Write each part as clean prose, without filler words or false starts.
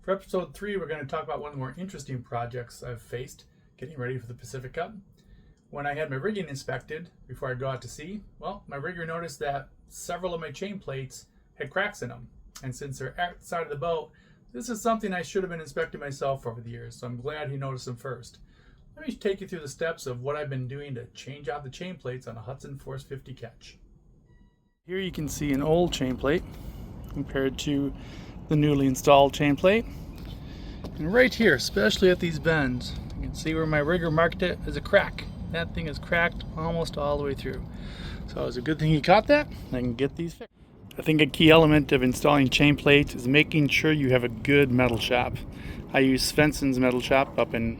For episode 3, we're going to talk about one of the more interesting projects I've faced, getting ready for the Pacific Cup. When I had my rigging inspected before I go out to sea, well, my rigger noticed that several of my chain plates had cracks in them. And since they're outside of the boat, this is something I should have been inspecting myself over the years, so I'm glad he noticed them first. Let me take you through the steps of what I've been doing to change out the chain plates on a Hudson Force 50 catch. Here you can see an old chain plate compared to the newly installed chain plate. And right here, especially at these bends, you can see where my rigger marked it as a crack. That thing is cracked almost all the way through. So it's a good thing he caught that. I can get these fixed. I think a key element of installing chain plates is making sure you have a good metal shop. I use Svensson's metal shop up in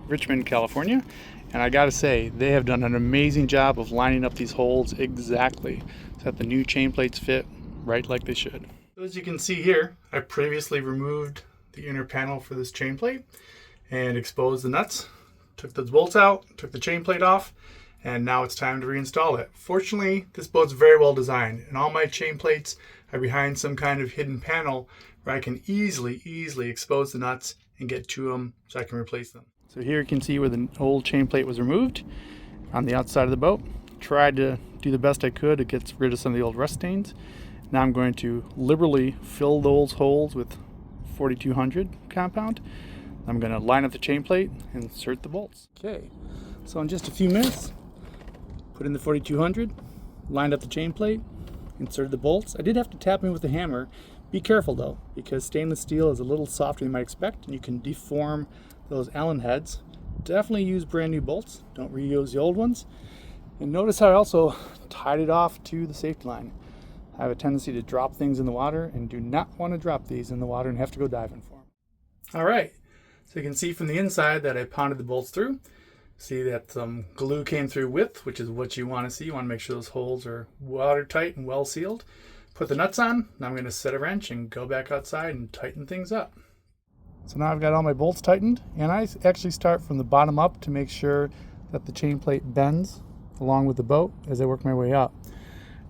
Richmond, California, and I gotta say, they have done an amazing job of lining up these holes exactly so that the new chain plates fit right like they should. As you can see here, I previously removed the inner panel for this chain plate and exposed the nuts, took those bolts out, took the chain plate off, and now it's time to reinstall it. Fortunately, this boat's very well designed, and all my chain plates are behind some kind of hidden panel where I can easily expose the nuts and get to them so I can replace them. So here you can see where the old chain plate was removed on the outside of the boat. Tried to do the best I could to get rid of some of the old rust stains. Now I'm going to liberally fill those holes with 4200 compound. I'm going to line up the chain plate and insert the bolts. Okay, so in just a few minutes, put in the 4200, lined up the chain plate, inserted the bolts. I did have to tap in with the hammer. Be careful though, because stainless steel is a little softer than you might expect, and you can deform those Allen heads. Definitely use brand new bolts. Don't reuse the old ones. And notice how I also tied it off to the safety line. I have a tendency to drop things in the water and do not want to drop these in the water and have to go diving for them. All right, so you can see from the inside that I pounded the bolts through. See that some glue came through with, which is what you want to see. You want to make sure those holes are watertight and well sealed. Put the nuts on. Now I'm going to set a wrench and go back outside and tighten things up. So now I've got all my bolts tightened, and I actually start from the bottom up to make sure that the chain plate bends along with the boat as I work my way up.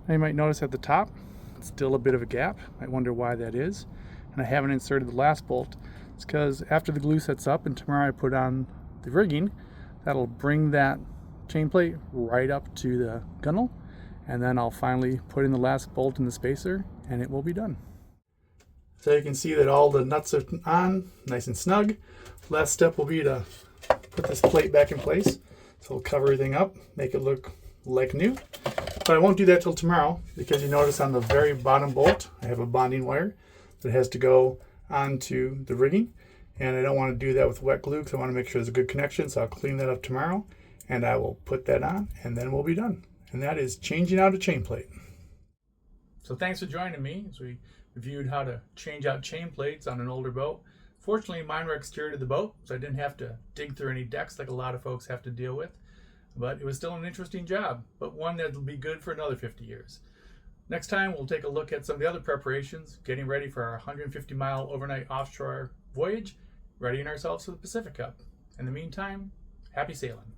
Now you might notice at the top, it's still a bit of a gap. I wonder why that is. And I haven't inserted the last bolt. It's because after the glue sets up and tomorrow I put on the rigging, that'll bring that chain plate right up to the gunnel. And then I'll finally put in the last bolt in the spacer and it will be done. So you can see that all the nuts are on, nice and snug. Last step will be to put this plate back in place. So we'll cover everything up, make it look like new. But I won't do that till tomorrow because you notice on the very bottom bolt, I have a bonding wire that has to go onto the rigging. And I don't want to do that with wet glue because I want to make sure there's a good connection. So I'll clean that up tomorrow and I will put that on and then we'll be done. And that is changing out a chain plate. So thanks for joining me as we reviewed how to change out chain plates on an older boat. Fortunately, mine were exterior to the boat, so I didn't have to dig through any decks like a lot of folks have to deal with. But it was still an interesting job, but one that'll be good for another 50 years. Next time, we'll take a look at some of the other preparations, getting ready for our 150-mile overnight offshore voyage, readying ourselves for the Pacific Cup. In the meantime, happy sailing.